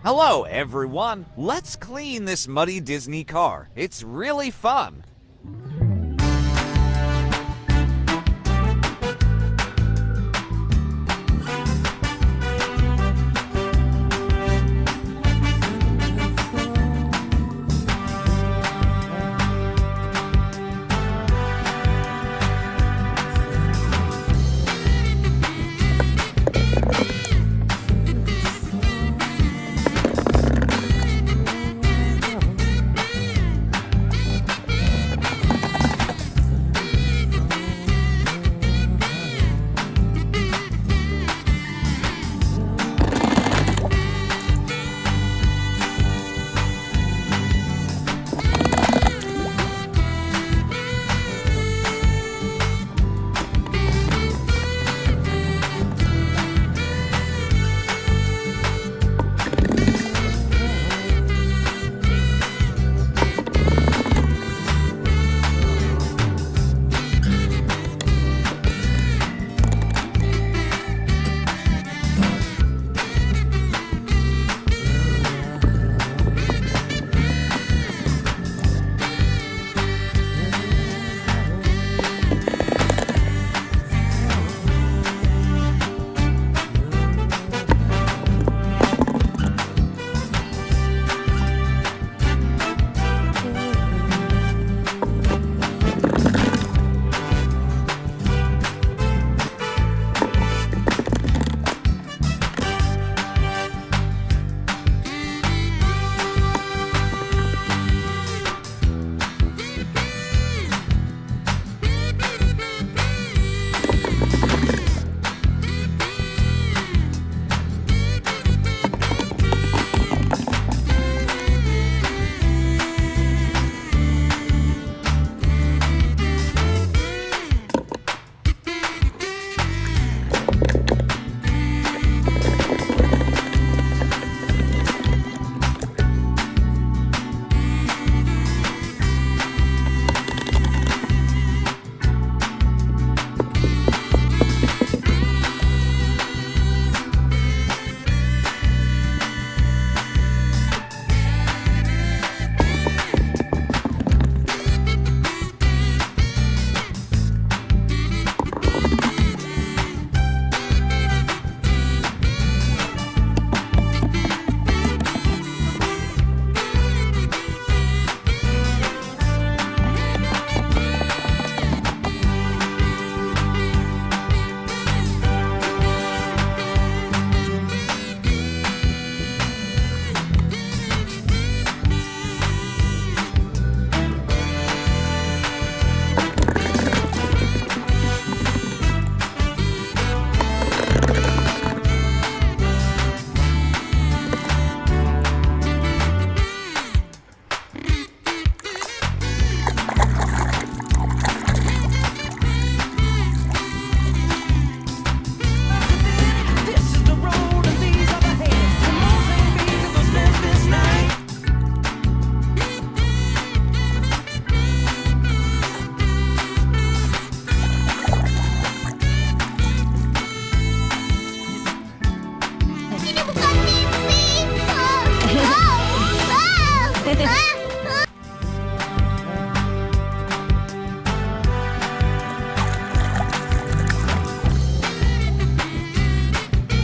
Hello, everyone. Let's clean this muddy Disney car. It's really fun.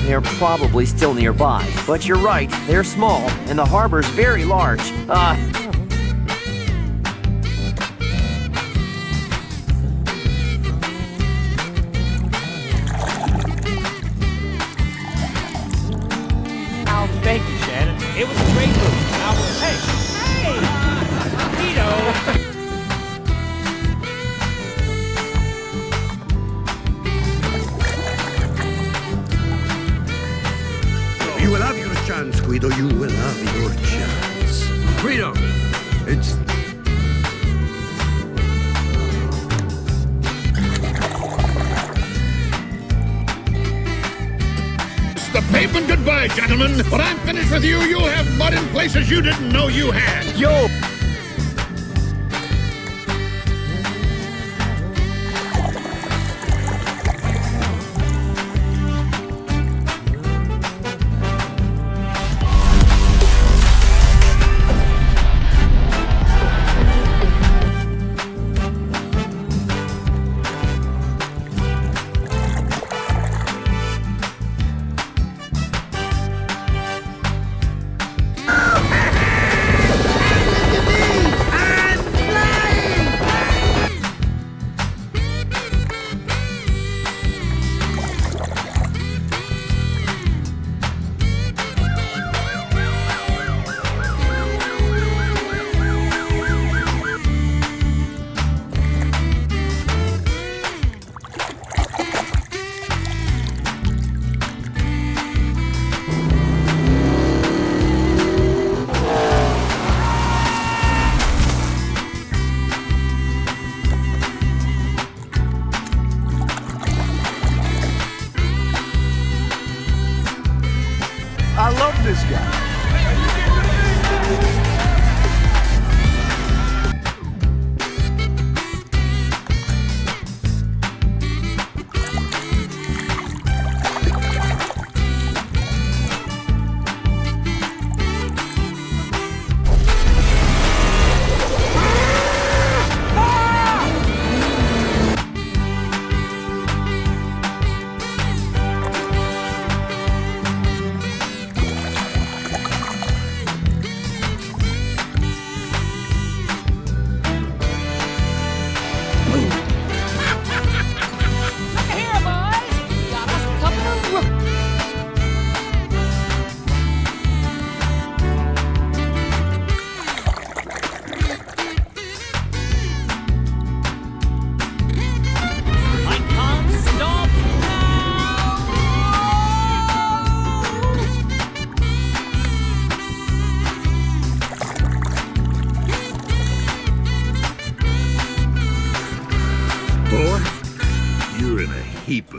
They're probably still nearby, but you're right, they're small, and the harbor's very large. Thank you, Shannon. It was a great move. Hey! Tito! You will have your chance, Guido. You will have your chance. Guido, it's... The pavement goodbye, gentlemen. When I'm finished with you, you'll have mud in places you didn't know you had. Yo!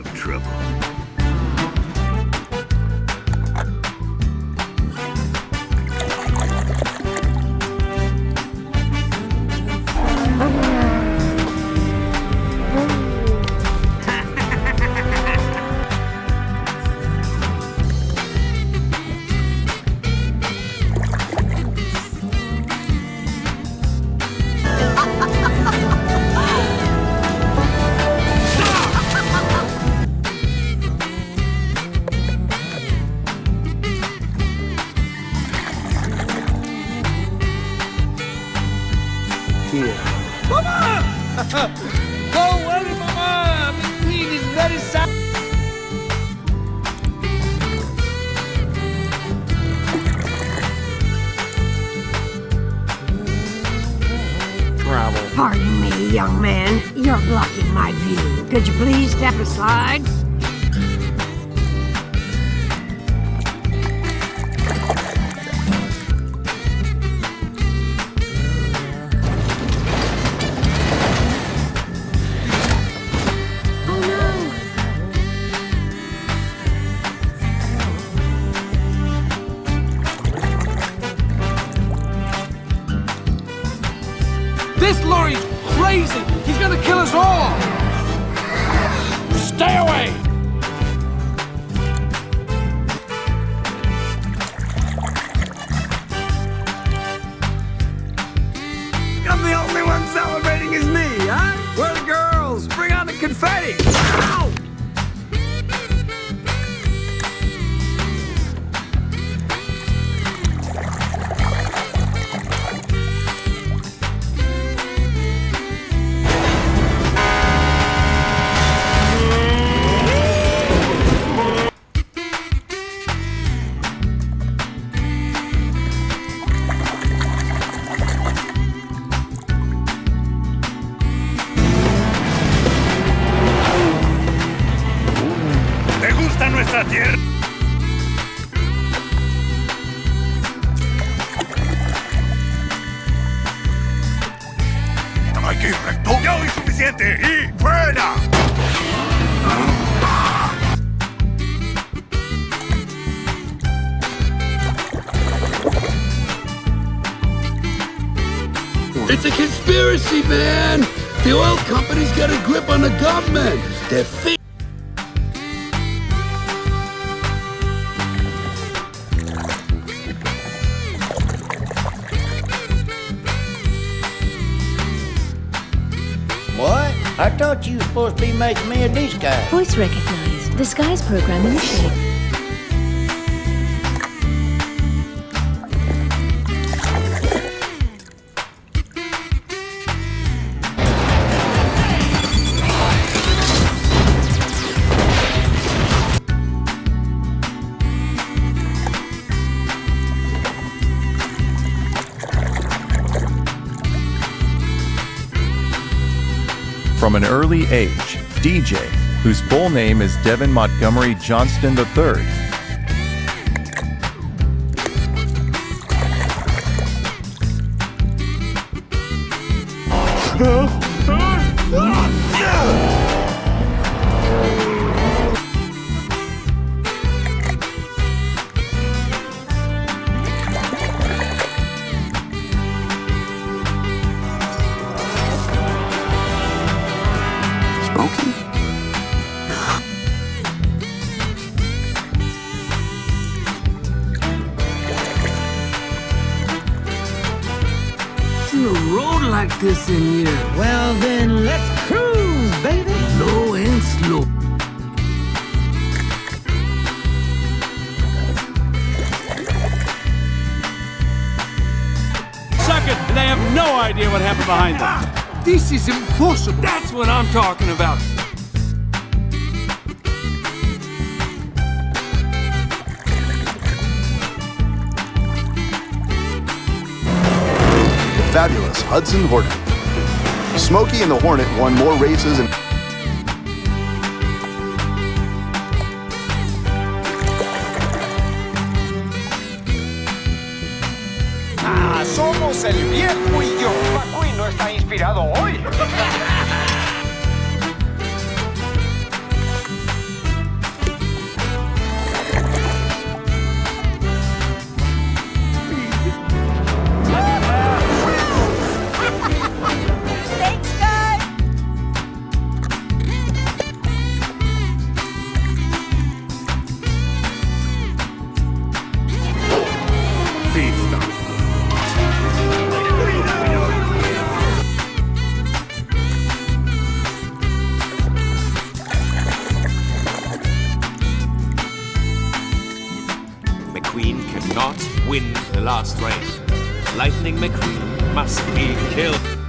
of trouble. Go away, Mama! Miss Queen is very sad. Travel. Pardon me, young man. You're blocking my view. Could you please step aside? This lorry's crazy! He's gonna kill us all! Stay away! I'm the only one celebrating as me, huh? Where are the girls? Bring on the confetti! Ow! ¿Te gusta nuestra tierra? Hay que ir recto. Ya oí suficiente. ¡Y fuera! It's a conspiracy, man! The oil companies got a grip on the government. They're What? I thought you were supposed to be making me a disguise. Voice recognized. Disguise program initiated. From an early age, DJ, whose full name is Devin Montgomery Johnston III, Smoky? See a road like this in here. Well, then let's cruise, baby. Low and slow. Second, and they have no idea what happened behind them. This is impossible. That's what I'm talking about. The fabulous Hudson Hornet. Smokey and the Hornet won more races and Somos el viejo y yo. McQueen no está inspirado hoy. not win the last race. Lightning McQueen must be killed.